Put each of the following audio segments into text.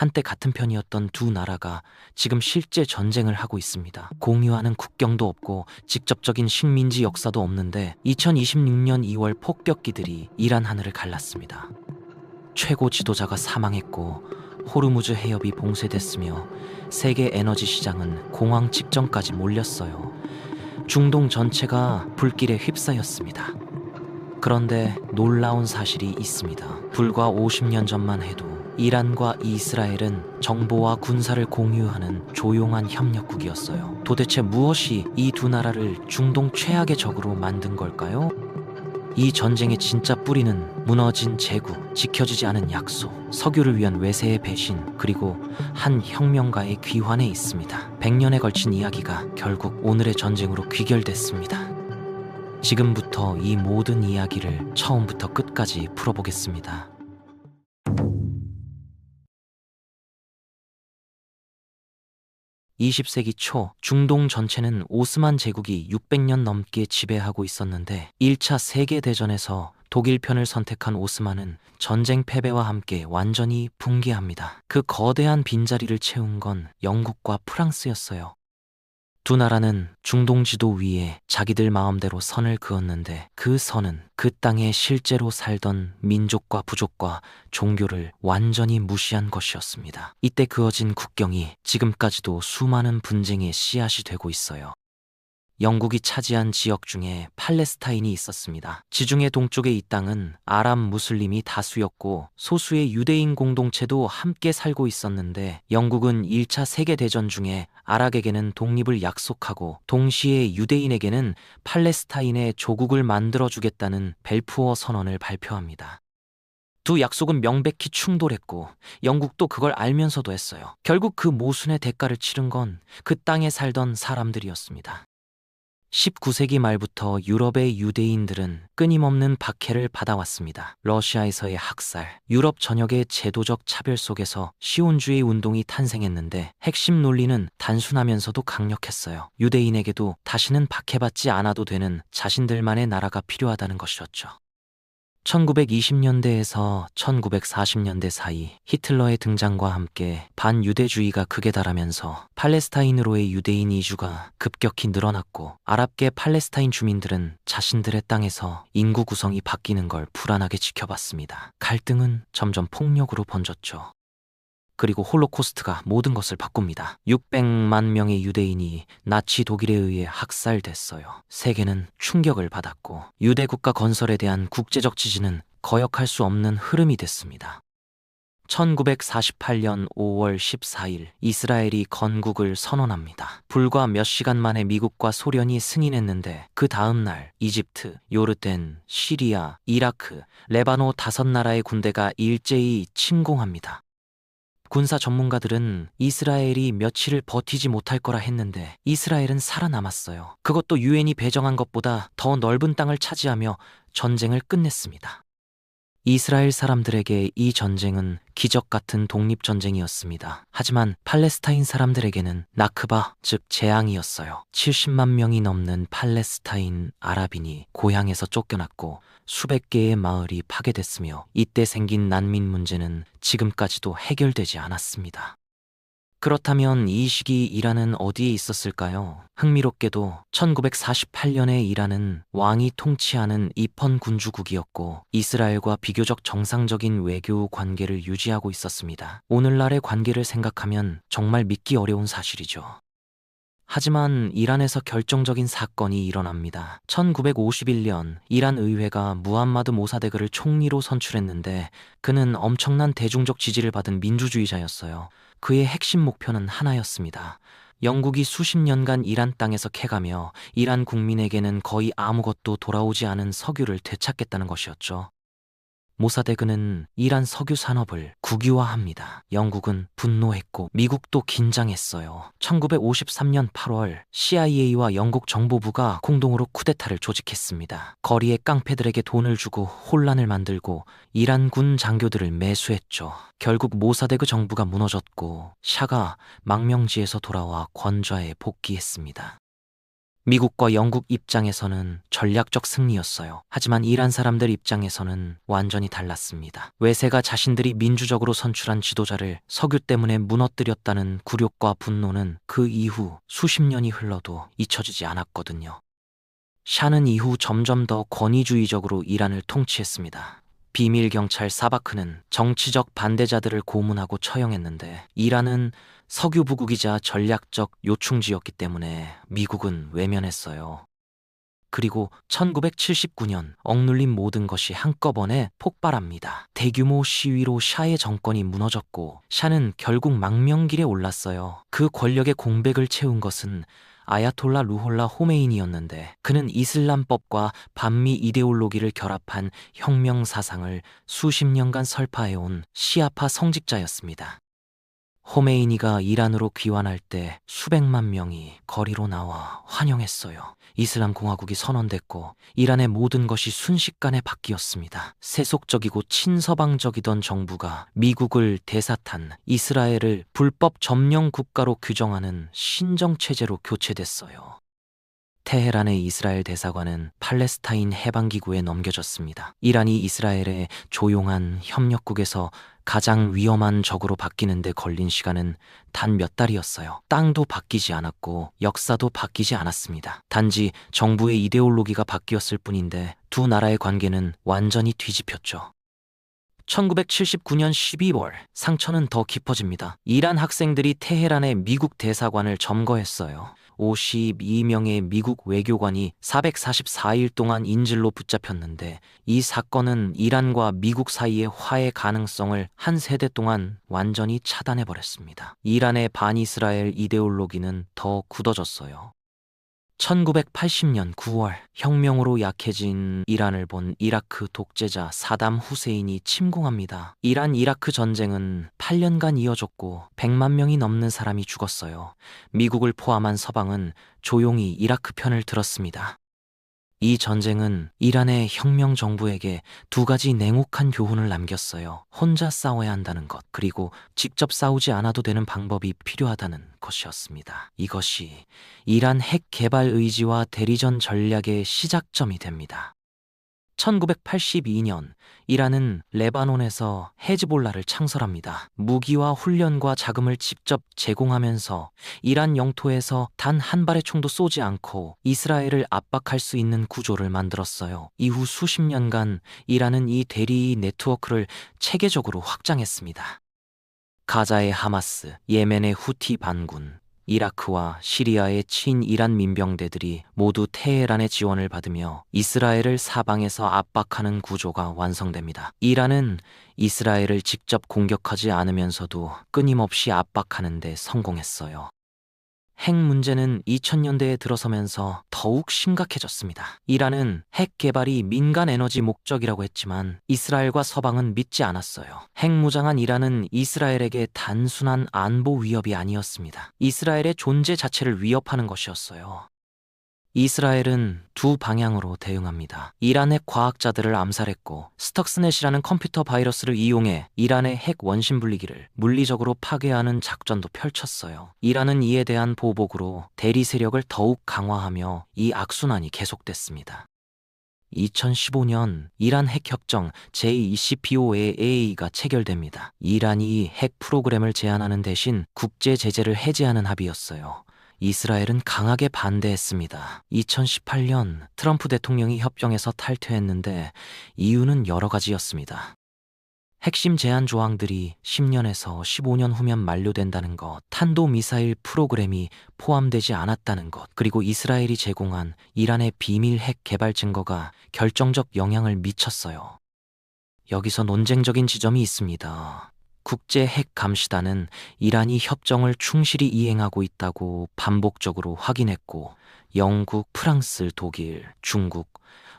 한때 같은 편이었던 두 나라가 지금 실제 전쟁을 하고 있습니다. 공유하는 국경도 없고 직접적인 식민지 역사도 없는데 2026년 2월 폭격기들이 이란 하늘을 갈랐습니다. 최고 지도자가 사망했고 호르무즈 해협이 봉쇄됐으며 세계 에너지 시장은 공황 직전까지 몰렸어요. 중동 전체가 불길에 휩싸였습니다. 그런데 놀라운 사실이 있습니다. 불과 50년 전만 해도 이란과 이스라엘은 정보와 군사를 공유하는 조용한 협력국이었어요. 도대체 무엇이 이 두 나라를 중동 최악의 적으로 만든 걸까요? 이 전쟁의 진짜 뿌리는 무너진 제국, 지켜지지 않은 약속, 석유를 위한 외세의 배신, 그리고 한 혁명가의 귀환에 있습니다. 100년에 걸친 이야기가 결국 오늘의 전쟁으로 귀결됐습니다. 지금부터 이 모든 이야기를 처음부터 끝까지 풀어보겠습니다. 20세기 초 중동 전체는 오스만 제국이 600년 넘게 지배하고 있었는데 1차 세계대전에서 독일 편을 선택한 오스만은 전쟁 패배와 함께 완전히 붕괴합니다. 그 거대한 빈자리를 채운 건 영국과 프랑스였어요. 두 나라는 중동 지도 위에 자기들 마음대로 선을 그었는데 그 선은 그 땅에 실제로 살던 민족과 부족과 종교를 완전히 무시한 것이었습니다. 이때 그어진 국경이 지금까지도 수많은 분쟁의 씨앗이 되고 있어요. 영국이 차지한 지역 중에 팔레스타인이 있었습니다. 지중해 동쪽의 이 땅은 아랍 무슬림이 다수였고 소수의 유대인 공동체도 함께 살고 있었는데 영국은 1차 세계대전 중에 아랍에게는 독립을 약속하고 동시에 유대인에게는 팔레스타인의 조국을 만들어주겠다는 벨푸어 선언을 발표합니다. 두 약속은 명백히 충돌했고 영국도 그걸 알면서도 했어요. 결국 그 모순의 대가를 치른 건 그 땅에 살던 사람들이었습니다. 19세기 말부터 유럽의 유대인들은 끊임없는 박해를 받아왔습니다. 러시아에서의 학살, 유럽 전역의 제도적 차별 속에서 시온주의 운동이 탄생했는데 핵심 논리는 단순하면서도 강력했어요. 유대인에게도 다시는 박해받지 않아도 되는 자신들만의 나라가 필요하다는 것이었죠. 1920년대에서 1940년대 사이 히틀러의 등장과 함께 반유대주의가 극에 달하면서 팔레스타인으로의 유대인 이주가 급격히 늘어났고 아랍계 팔레스타인 주민들은 자신들의 땅에서 인구 구성이 바뀌는 걸 불안하게 지켜봤습니다. 갈등은 점점 폭력으로 번졌죠. 그리고 홀로코스트가 모든 것을 바꿉니다. 600만 명의 유대인이 나치 독일에 의해 학살됐어요. 세계는 충격을 받았고 유대 국가 건설에 대한 국제적 지지는 거역할 수 없는 흐름이 됐습니다. 1948년 5월 14일 이스라엘이 건국을 선언합니다. 불과 몇 시간 만에 미국과 소련이 승인했는데 그 다음 날 이집트, 요르단, 시리아, 이라크, 레바노 5나라의 군대가 일제히 침공합니다. 군사 전문가들은 이스라엘이 며칠을 버티지 못할 거라 했는데 이스라엘은 살아남았어요. 그것도 유엔이 배정한 것보다 더 넓은 땅을 차지하며 전쟁을 끝냈습니다. 이스라엘 사람들에게 이 전쟁은 기적 같은 독립전쟁이었습니다. 하지만 팔레스타인 사람들에게는 나크바, 즉 재앙이었어요. 70만 명이 넘는 팔레스타인 아랍인이 고향에서 쫓겨났고 수백 개의 마을이 파괴됐으며 이때 생긴 난민 문제는 지금까지도 해결되지 않았습니다. 그렇다면 이 시기 이란은 어디에 있었을까요? 흥미롭게도 1948년에 이란은 왕이 통치하는 이펀 군주국이었고 이스라엘과 비교적 정상적인 외교 관계를 유지하고 있었습니다. 오늘날의 관계를 생각하면 정말 믿기 어려운 사실이죠. 하지만 이란에서 결정적인 사건이 일어납니다. 1951년 이란 의회가 무함마드 모사데그를 총리로 선출했는데 그는 엄청난 대중적 지지를 받은 민주주의자였어요. 그의 핵심 목표는 하나였습니다. 영국이 수십 년간 이란 땅에서 캐가며 이란 국민에게는 거의 아무것도 돌아오지 않은 석유를 되찾겠다는 것이었죠. 모사데그는 이란 석유 산업을 국유화합니다. 영국은 분노했고 미국도 긴장했어요. 1953년 8월 CIA와 영국 정보부가 공동으로 쿠데타를 조직했습니다. 거리의 깡패들에게 돈을 주고 혼란을 만들고 이란 군 장교들을 매수했죠. 결국 모사데그 정부가 무너졌고 샤가 망명지에서 돌아와 권좌에 복귀했습니다. 미국과 영국 입장에서는 전략적 승리였어요. 하지만 이란 사람들 입장에서는 완전히 달랐습니다. 외세가 자신들이 민주적으로 선출한 지도자를 석유 때문에 무너뜨렸다는 굴욕과 분노는 그 이후 수십 년이 흘러도 잊혀지지 않았거든요. 샤는 이후 점점 더 권위주의적으로 이란을 통치했습니다. 비밀 경찰 사바크는 정치적 반대자들을 고문하고 처형했는데, 이란은 석유 부국이자 전략적 요충지였기 때문에 미국은 외면했어요. 그리고 1979년 억눌린 모든 것이 한꺼번에 폭발합니다. 대규모 시위로 샤의 정권이 무너졌고, 샤는 결국 망명길에 올랐어요. 그 권력의 공백을 채운 것은 아야톨라 루홀라 호메인이었는데, 그는 이슬람법과 반미 이데올로기를 결합한 혁명 사상을 수십 년간 설파해온 시아파 성직자였습니다. 호메이니가 이란으로 귀환할 때 수백만 명이 거리로 나와 환영했어요. 이슬람 공화국이 선언됐고 이란의 모든 것이 순식간에 바뀌었습니다. 세속적이고 친서방적이던 정부가 미국을 대사탄, 이스라엘을 불법 점령 국가로 규정하는 신정체제로 교체됐어요. 테헤란의 이스라엘 대사관은 팔레스타인 해방기구에 넘겨졌습니다. 이란이 이스라엘의 조용한 협력국에서 가장 위험한 적으로 바뀌는 데 걸린 시간은 단 몇 달이었어요. 땅도 바뀌지 않았고 역사도 바뀌지 않았습니다. 단지 정부의 이데올로기가 바뀌었을 뿐인데 두 나라의 관계는 완전히 뒤집혔죠. 1979년 12월, 상처는 더 깊어집니다. 이란 학생들이 테헤란의 미국 대사관을 점거했어요. 52명의 미국 외교관이 444일 동안 인질로 붙잡혔는데, 이 사건은 이란과 미국 사이의 화해 가능성을 한 세대 동안 완전히 차단해버렸습니다. 이란의 반이스라엘 이데올로기는 더 굳어졌어요. 1980년 9월, 혁명으로 약해진 이란을 본 이라크 독재자 사담 후세인이 침공합니다. 이란-이라크 전쟁은 8년간 이어졌고 100만 명이 넘는 사람이 죽었어요. 미국을 포함한 서방은 조용히 이라크 편을 들었습니다. 이 전쟁은 이란의 혁명 정부에게 두 가지 냉혹한 교훈을 남겼어요. 혼자 싸워야 한다는 것, 그리고 직접 싸우지 않아도 되는 방법이 필요하다는 것이었습니다. 이것이 이란 핵 개발 의지와 대리전 전략의 시작점이 됩니다. 1982년, 이란은 레바논에서 헤즈볼라를 창설합니다. 무기와 훈련과 자금을 직접 제공하면서 이란 영토에서 단 한 발의 총도 쏘지 않고 이스라엘을 압박할 수 있는 구조를 만들었어요. 이후 수십 년간 이란은 이 대리 네트워크를 체계적으로 확장했습니다. 가자의 하마스, 예멘의 후티 반군, 이라크와 시리아의 친이란 민병대들이 모두 테헤란의 지원을 받으며 이스라엘을 사방에서 압박하는 구조가 완성됩니다. 이란은 이스라엘을 직접 공격하지 않으면서도 끊임없이 압박하는 데 성공했어요. 핵 문제는 2000년대에 들어서면서 더욱 심각해졌습니다. 이란은 핵 개발이 민간 에너지 목적이라고 했지만 이스라엘과 서방은 믿지 않았어요. 핵무장한 이란은 이스라엘에게 단순한 안보 위협이 아니었습니다. 이스라엘의 존재 자체를 위협하는 것이었어요. 이스라엘은 두 방향으로 대응합니다. 이란 핵 과학자들을 암살했고, 스턱스넷이라는 컴퓨터 바이러스를 이용해 이란의 핵 원심 분리기를 물리적으로 파괴하는 작전도 펼쳤어요. 이란은 이에 대한 보복으로 대리 세력을 더욱 강화하며 이 악순환이 계속됐습니다. 2015년 이란 핵협정 JCPOA가 체결됩니다. 이란이 핵 프로그램을 제한하는 대신 국제 제재를 해제하는 합의였어요. 이스라엘은 강하게 반대했습니다. 2018년 트럼프 대통령이 협정에서 탈퇴했는데 이유는 여러 가지였습니다. 핵심 제한 조항들이 10년에서 15년 후면 만료된다는 것, 탄도미사일 프로그램이 포함되지 않았다는 것, 그리고 이스라엘이 제공한 이란의 비밀 핵 개발 증거가 결정적 영향을 미쳤어요. 여기서 논쟁적인 지점이 있습니다. 국제 핵 감시단은 이란이 협정을 충실히 이행하고 있다고 반복적으로 확인했고, 영국, 프랑스, 독일, 중국,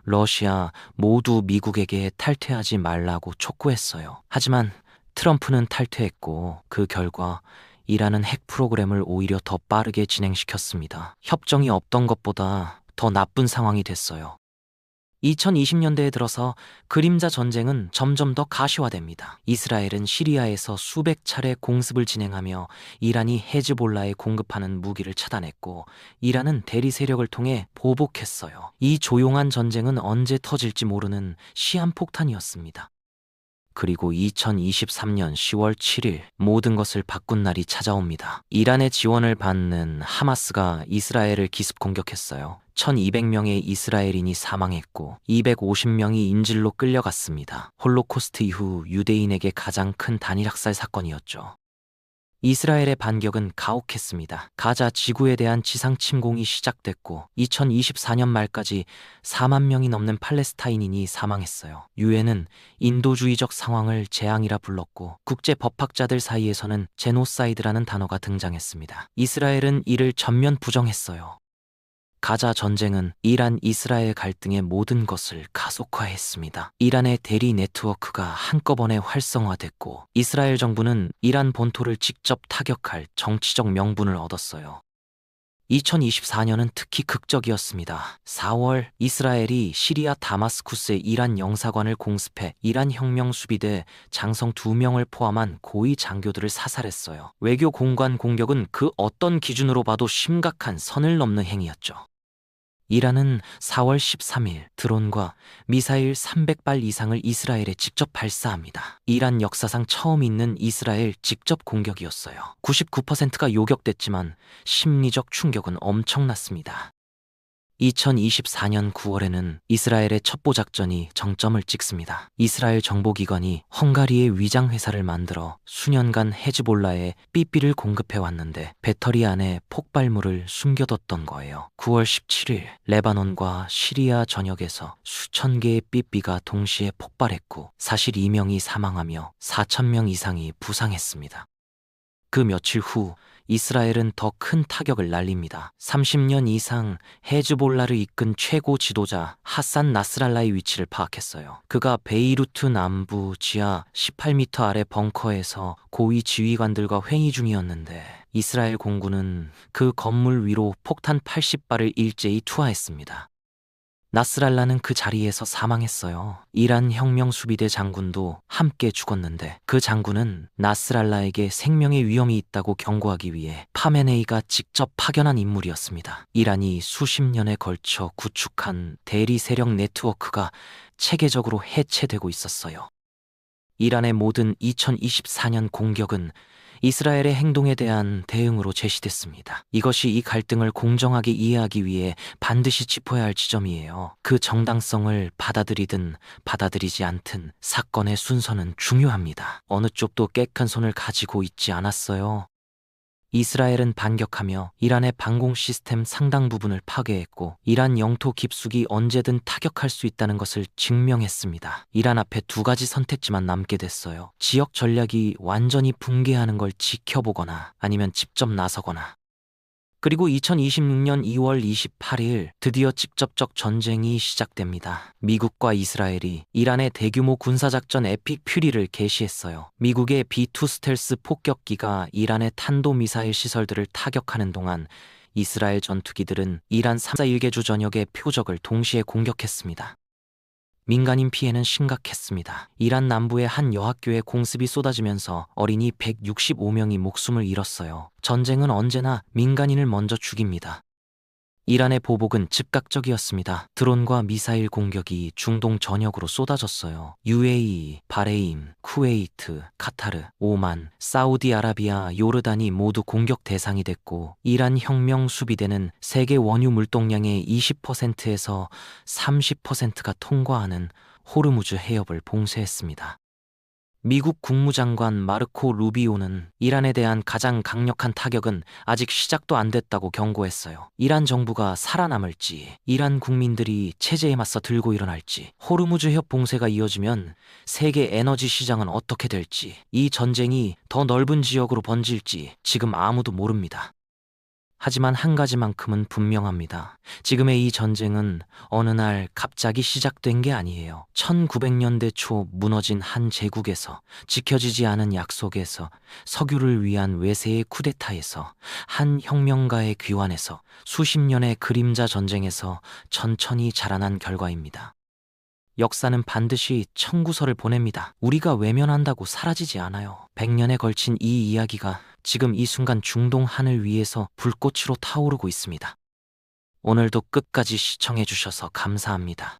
러시아 모두 미국에게 탈퇴하지 말라고 촉구했어요. 하지만 트럼프는 탈퇴했고, 그 결과 이란은 핵 프로그램을 오히려 더 빠르게 진행시켰습니다. 협정이 없던 것보다 더 나쁜 상황이 됐어요. 2020년대에 들어서 그림자 전쟁은 점점 더 가시화됩니다. 이스라엘은 시리아에서 수백 차례 공습을 진행하며 이란이 헤즈볼라에 공급하는 무기를 차단했고, 이란은 대리 세력을 통해 보복했어요. 이 조용한 전쟁은 언제 터질지 모르는 시한폭탄이었습니다. 그리고 2023년 10월 7일 모든 것을 바꾼 날이 찾아옵니다. 이란의 지원을 받는 하마스가 이스라엘을 기습 공격했어요. 1200명의 이스라엘인이 사망했고 250명이 인질로 끌려갔습니다. 홀로코스트 이후 유대인에게 가장 큰 단일학살 사건이었죠. 이스라엘의 반격은 가혹했습니다. 가자 지구에 대한 지상 침공이 시작됐고 2024년 말까지 4만 명이 넘는 팔레스타인인이 사망했어요. 유엔은 인도주의적 상황을 재앙이라 불렀고 국제 법학자들 사이에서는 제노사이드라는 단어가 등장했습니다. 이스라엘은 이를 전면 부정했어요. 가자 전쟁은 이란 이스라엘 갈등의 모든 것을 가속화했습니다. 이란의 대리 네트워크가 한꺼번에 활성화됐고 이스라엘 정부는 이란 본토를 직접 타격할 정치적 명분을 얻었어요. 2024년은 특히 극적이었습니다. 4월 이스라엘이 시리아 다마스쿠스의 이란 영사관을 공습해 이란 혁명수비대 장성 2명을 포함한 고위 장교들을 사살했어요. 외교 공간 공격은 그 어떤 기준으로 봐도 심각한 선을 넘는 행위였죠. 이란은 4월 13일 드론과 미사일 300발 이상을 이스라엘에 직접 발사합니다. 이란 역사상 처음 있는 이스라엘 직접 공격이었어요. 99%가 요격됐지만 심리적 충격은 엄청났습니다. 2024년 9월에는 이스라엘의 첩보작전이 정점을 찍습니다. 이스라엘 정보기관이 헝가리의 위장회사를 만들어 수년간 헤즈볼라에 삐삐를 공급해왔는데 배터리 안에 폭발물을 숨겨뒀던 거예요. 9월 17일 레바논과 시리아 전역에서 수천 개의 삐삐가 동시에 폭발했고 42명이 사망하며 4,000명 이상이 부상했습니다. 그 며칠 후 이스라엘은 더 큰 타격을 날립니다. 30년 이상 헤즈볼라를 이끈 최고 지도자 하산 나스랄라의 위치를 파악했어요. 그가 베이루트 남부 지하 18m 아래 벙커에서 고위 지휘관들과 회의 중이었는데 이스라엘 공군은 그 건물 위로 폭탄 80발을 일제히 투하했습니다. 나스랄라는 그 자리에서 사망했어요. 이란 혁명수비대 장군도 함께 죽었는데 그 장군은 나스랄라에게 생명의 위험이 있다고 경고하기 위해 파메네이가 직접 파견한 인물이었습니다. 이란이 수십 년에 걸쳐 구축한 대리 세력 네트워크가 체계적으로 해체되고 있었어요. 이란의 모든 2024년 공격은 이스라엘의 행동에 대한 대응으로 제시됐습니다. 이것이 이 갈등을 공정하게 이해하기 위해 반드시 짚어야 할 지점이에요. 그 정당성을 받아들이든 받아들이지 않든 사건의 순서는 중요합니다. 어느 쪽도 깨끗한 손을 가지고 있지 않았어요. 이스라엘은 반격하며 이란의 방공 시스템 상당 부분을 파괴했고 이란 영토 깊숙이 언제든 타격할 수 있다는 것을 증명했습니다. 이란 앞에 두 가지 선택지만 남게 됐어요. 지역 전략이 완전히 붕괴하는 걸 지켜보거나 아니면 직접 나서거나. 그리고 2026년 2월 28일 드디어 직접적 전쟁이 시작됩니다. 미국과 이스라엘이 이란의 대규모 군사작전 에픽 퓨리를 개시했어요. 미국의 B-2 스텔스 폭격기가 이란의 탄도미사일 시설들을 타격하는 동안 이스라엘 전투기들은 이란 341개주 전역의 표적을 동시에 공격했습니다. 민간인 피해는 심각했습니다. 이란 남부의 한 여학교에 공습이 쏟아지면서 어린이 165명이 목숨을 잃었어요. 전쟁은 언제나 민간인을 먼저 죽입니다. 이란의 보복은 즉각적이었습니다. 드론과 미사일 공격이 중동 전역으로 쏟아졌어요. UAE, 바레인, 쿠웨이트, 카타르, 오만, 사우디아라비아, 요르단이 모두 공격 대상이 됐고 이란 혁명 수비대는 세계 원유 물동량의 20%에서 30%가 통과하는 호르무즈 해협을 봉쇄했습니다. 미국 국무장관 마르코 루비오는 이란에 대한 가장 강력한 타격은 아직 시작도 안 됐다고 경고했어요. 이란 정부가 살아남을지, 이란 국민들이 체제에 맞서 들고 일어날지, 호르무즈 해협 봉쇄가 이어지면 세계 에너지 시장은 어떻게 될지, 이 전쟁이 더 넓은 지역으로 번질지 지금 아무도 모릅니다. 하지만 한 가지만큼은 분명합니다. 지금의 이 전쟁은 어느 날 갑자기 시작된 게 아니에요. 1900년대 초 무너진 한 제국에서, 지켜지지 않은 약속에서, 석유를 위한 외세의 쿠데타에서, 한 혁명가의 귀환에서, 수십 년의 그림자 전쟁에서 천천히 자라난 결과입니다. 역사는 반드시 청구서를 보냅니다. 우리가 외면한다고 사라지지 않아요. 100년에 걸친 이 이야기가 지금 이 순간 중동 하늘 위에서 불꽃으로 타오르고 있습니다. 오늘도 끝까지 시청해 주셔서 감사합니다.